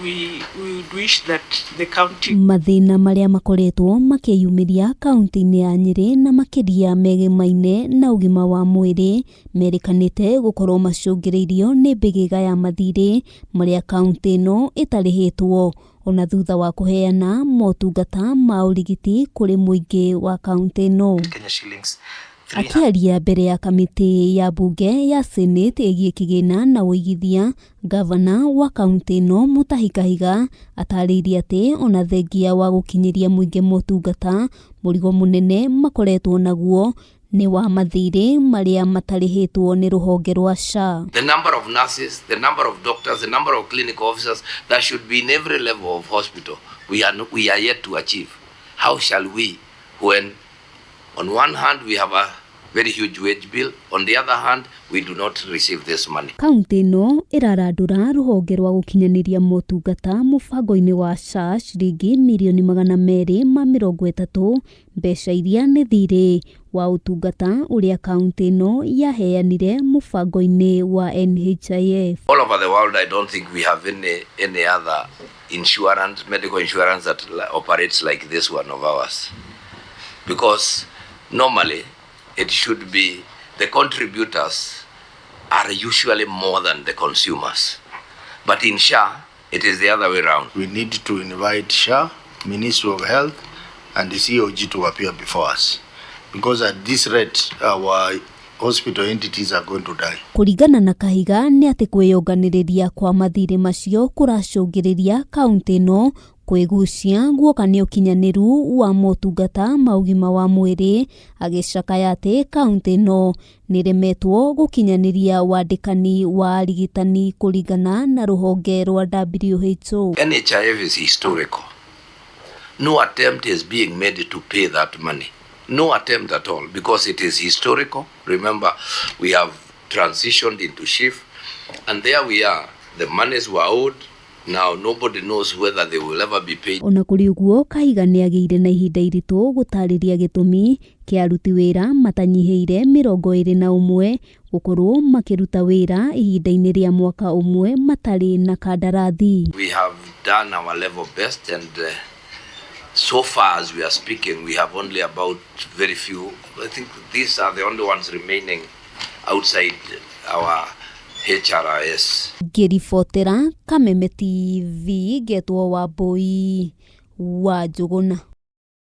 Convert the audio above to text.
we would wish that the county mathina maria makoretwo makiyumiria kaunti-ini ya Nyeri na makiria megemaine na ugima wa mwiri merikanite gukorwo macungiriirio ni mbigiga ya mathiri maria kaunti ino itarihitwo ona thutha wa kuheana motungata ma urigiti kuri muingi wa kaunti ino. Akiaria mbere ya kamiti ya bunge ya Senate igie kigina na uigithia, gavana wa kaunti ino MUTAHI KAHIGA atariirie ati ona thengia wa gukinyiria muingi motungata murigo munene makoretwo naguo ni wa mathiri maria matarihitwo ni ruhonge rwa SHA. The number of nurses, the number of doctors, the number of clinical officers that should be in every level of hospital, we are yet to achieve. How shall we, when on one hand we have a very huge wage bill, on the other hand we do not receive this money? Kaunti ino irarandura ruhonge rwa gukinyaniria motungata mubango-ini wa SHA ciringi mirioni 230 mbeca iria ni thiri wa utungata uria kaunti ino yaheanire mubango-ini wa NHIF. All over the world, I don't think we have any other insurance, medical insurance that operates like this one of ours, because normally it should be the contributors are usually more than the consumers. But in SHA, it is the other way around. We need to invite SHA, Ministry of Health, and the COG to appear before us. Because at this rate, our hospital entities are going to die. Kuringana na KAHIGA ni ati kwiyonganiriria kwa mathiri macio kuracungiriria kaunti ino kwigucia guoka ni ukinyaniru wa motungata ma ugima wa mwiri, agicakaya ati kaunti ino niremetwo gukinyaniria wandikani wa arigitani kuringana na ruhonge rwa WHO. NHIF is historical. No attempt is being made to pay that money. No attempt at all, because it is historical. Remember, we have transitioned into shift, and there we are. The monies were owed. Now nobody knows whether they will ever be paid. Ona kuri uguo KAHIGA ni agiire na ihinda iritu gutariria gitumi kia aruti wira matanyihiire 21 gukorwo makiruta wira ihinda-ini ria mwaka umwe matari na kandarathi. We have done our level best, and so far as we are speaking, we have only about very few. I think these are the only ones remaining outside our HRIS. Ngiribotera Kameme TV, Getwo Wambui wa Njuguna.